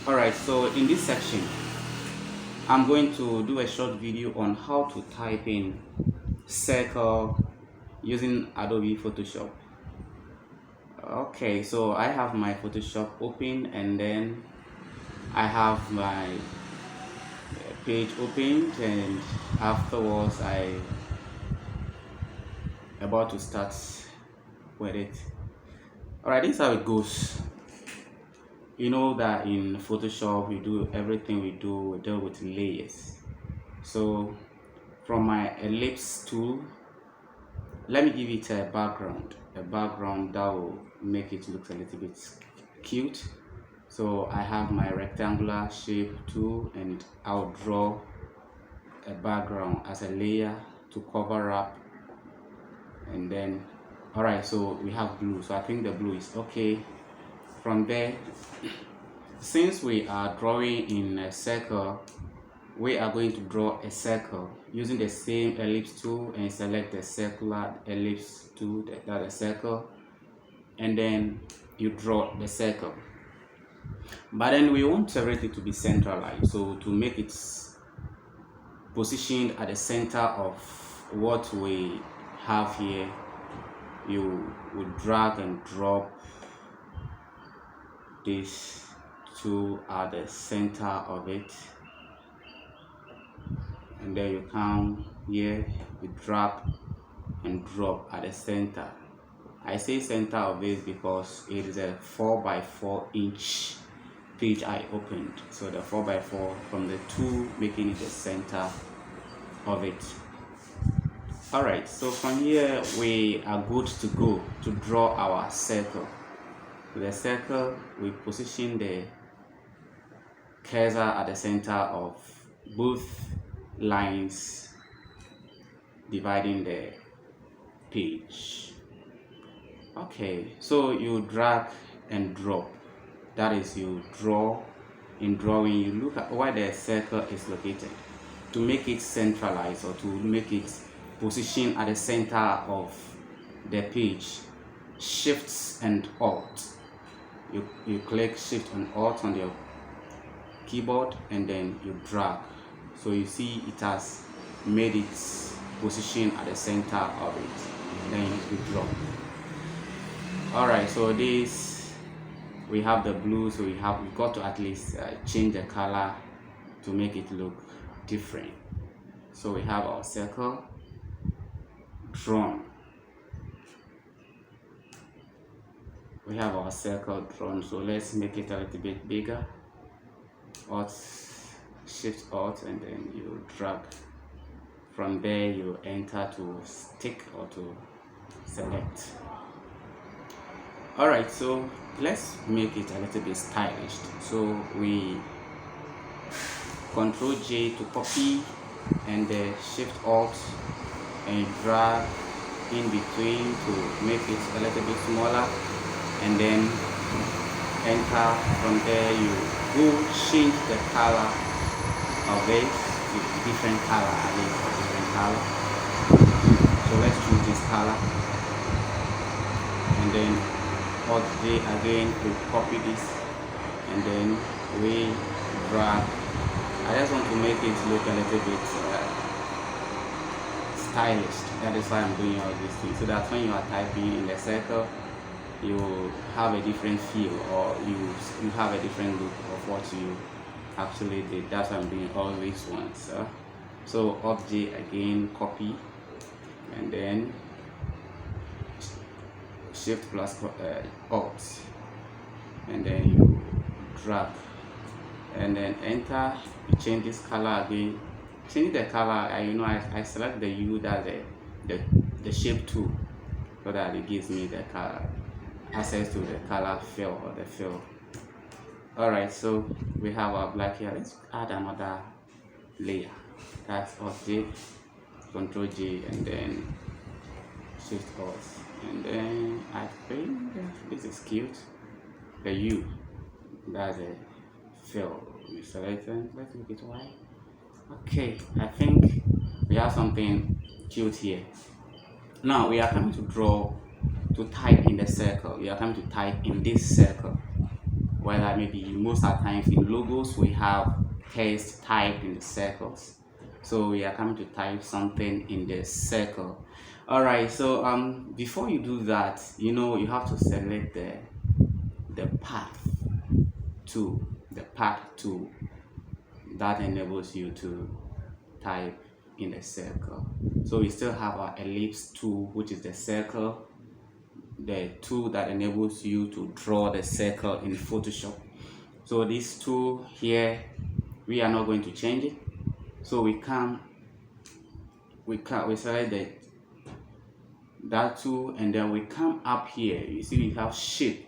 Alright, so in this section I'm going to do a short video on how to type in circle using Adobe Photoshop. Okay, so I have my Photoshop open and then I have my page opened, and afterwards I about to start with it. Alright, this is how it goes. You know that in Photoshop we do everything we deal with layers. So from my ellipse tool, let me give it a background that will make it look a little bit cute. So I have my rectangular shape tool and I'll draw a background as a layer to cover up. And then alright, so we have blue, so I think the blue is okay. From there, since we are drawing in a circle, we are going to draw a circle using the same ellipse tool and select the circular ellipse tool, that is circle, and then you draw the circle. But then we want everything to be centralized, so to make it positioned at the center of what we have here, you would drag and drop these two at the center of it, and then you come here, you drag and drop at the center. I say center of this because it is a 4x4 inch page I opened, so the 4x4 from the two making it the center of it. Alright, so from here we are good to go to draw our circle. The circle, we position the cursor at the center of both lines dividing the page. Okay, so you drag and drop. That is, you draw. In drawing, you look at where the circle is located to make it centralized, or to make it position at the center of the page. Shifts and Alt. You click Shift and Alt on your keyboard and then you drag. So you see it has made its position at the center of it. Then you drop. Alright, so this, we have the blue, so we've got to at least change the color to make it look different. So we have our circle drawn. We have our circle drawn, so let's make it a little bit bigger. Alt, Shift Alt, and then you drag. From there you enter to stick or to select. Alright, so let's make it a little bit stylish. So we Ctrl J to copy, and Shift Alt and drag in between to make it a little bit smaller, and then enter. From there you go change the color of it to different color, so let's choose this color, and then Alt J again to copy this, and then we drag. I just want to make it look a little bit stylish. That is why I'm doing all these things, so that when you are typing in the circle, you have a different feel, or you have a different look of what you actually did. That's why I'm doing all these ones. So Alt J again, copy, and then Shift plus Alt, and then you drag, and then enter. You change this color again. Change the color. I select the U, that's the shape tool, so that it gives me the color, access to the color fill or the fill. Alright, so we have our black here. Let's add another layer. That's Alt J, Ctrl J, and then Shift Alt, and then I think this is cute. The U, that's a fill. We select it. Let's make it white. Okay, I think we have something cute here. Now we are coming to type in the circle. We are coming to type in this circle. whether maybe most of the times in logos we have text typed in the circles. So we are coming to type something in the circle. All right, so before you do that, you have to select the path tool, that enables you to type in the circle. So we still have our ellipse tool, which is the circle, the tool that enables you to draw the circle in Photoshop. So this tool here, we are not going to change it. So we select that tool, and then we come up here. You see we have shape,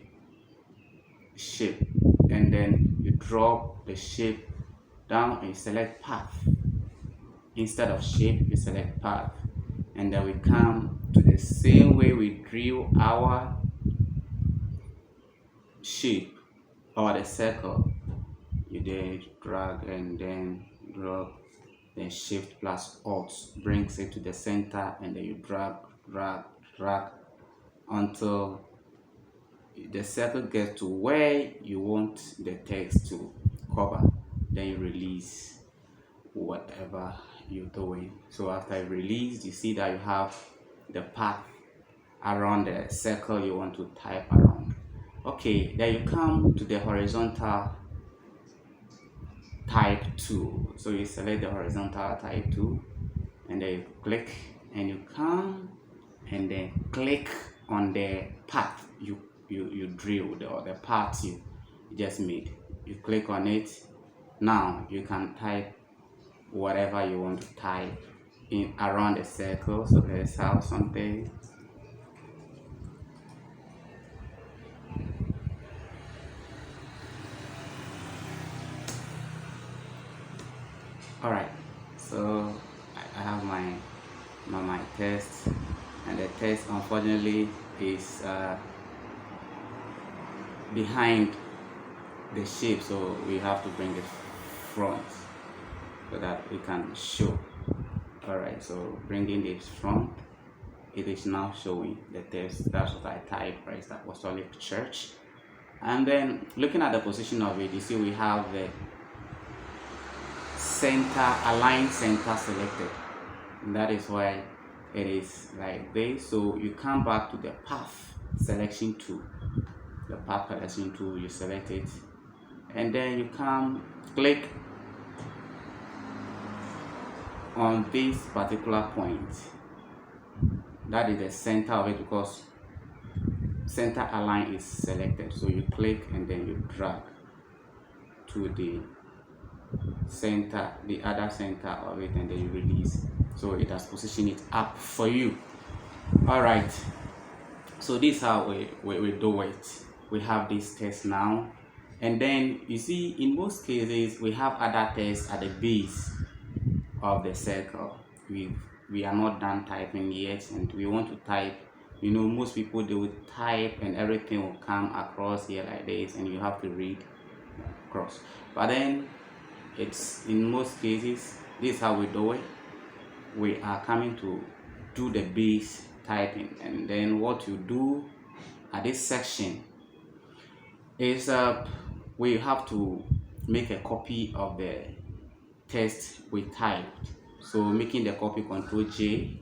and then you drop the shape down and you select path. Instead of shape, you select path, and then we come to the same way we drew our shape or the circle. You then drag and then drop, then shift plus alt brings it to the center, and then you drag until the circle gets to where you want the text to cover. Then you release whatever you're doing. So after you release, you see that you have the path around the circle you want to type around. Okay, then you come to the horizontal type tool. So you select the horizontal type tool, and then you click, and you come and then click on the path you drilled, or the path you just made. You click on it. Now you can type whatever you want to type in around the circle. So let's have something. All right, so I have my text, and the text unfortunately is behind the shape, so we have to bring it front so that we can show. All right, so bringing this front, it is now showing the text. That's what I typed, right? That Apostolic Church. And then looking at the position of it, you see we have the center, align center selected, and that is why it is like this. So you come back to the path selection tool, you select it, and then you come click on this particular point. That is the center of it, because center align is selected. So you click and then you drag to the center, the other center of it, and then you release. So it has positioned it up for you. All right, so this is how we do it. We have this text now, and then you see in most cases we have other text at the base of the circle. We are not done typing yet, and we want to type. Most people, they will type and everything will come across here like this, and you have to read across. But then it's in most cases, this is how we do it. We are coming to do the base typing, and then what you do at this section is we have to make a copy of the text we typed. So making the copy, Control J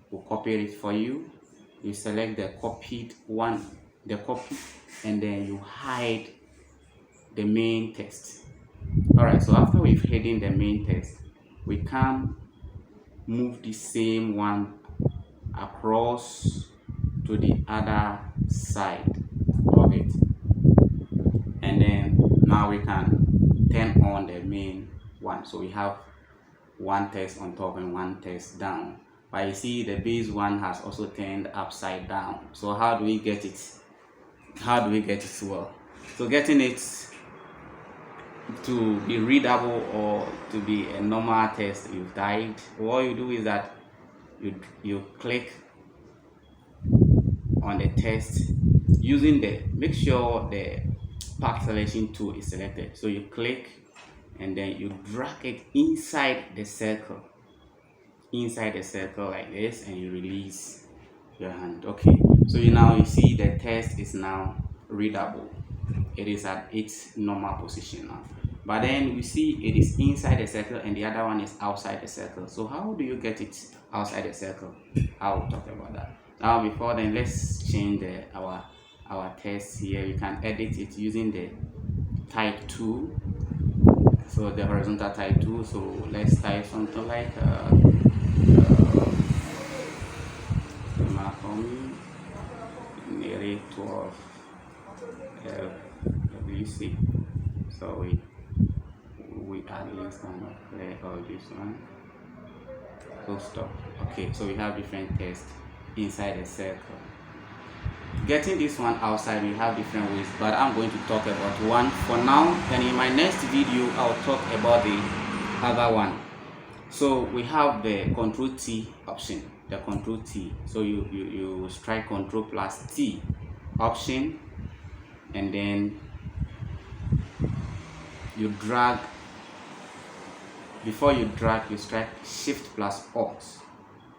will copy it for you. You select the copied one, and then you hide the main text. All right, so after we've hidden the main text, we can move the same one across to the other side of it, and then now we can turn on the main one. So we have one text on top and one text down, but you see the base one has also turned upside down. So how do we get it? Well, so getting it to be readable or to be a normal text you've typed, what you do is that you click on the text using make sure the path selection tool is selected. So you click and then you drag it inside the circle like this, and you release your hand. Okay, so you see the text is now readable. it is at its normal position now. But then we see it is inside the circle and the other one is outside the circle. So how do you get it outside the circle? I will talk about that. Now before then, let's change our text here. You can edit it using the type tool. So the horizontal type tool. So let's type something like narrator WC. So we add this kind of this one. So stop. Okay, so we have different text inside a circle. Getting this one outside, we have different ways, but I'm going to talk about one for now. Then in my next video, I'll talk about the other one. So we have the Control T option, the Control T. So you strike Control plus T option, and then you drag. Before you drag, you strike Shift plus Alt.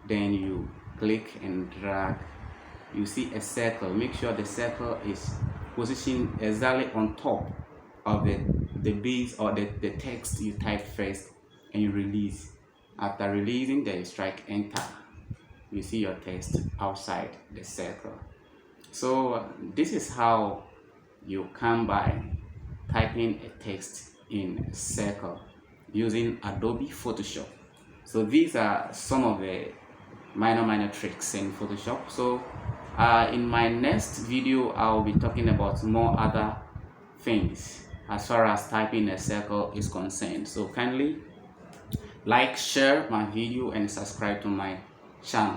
Then you click and drag. You see a circle. Make sure the circle is positioned exactly on top of the base or the text you type first, and you release. After releasing, then you strike Enter. You see your text outside the circle. So this is how you come by typing a text in a circle using Adobe Photoshop. So these are some of the minor tricks in Photoshop. So in my next video, I'll be talking about more other things as far as typing a circle is concerned. So kindly like, share my video and subscribe to my channel.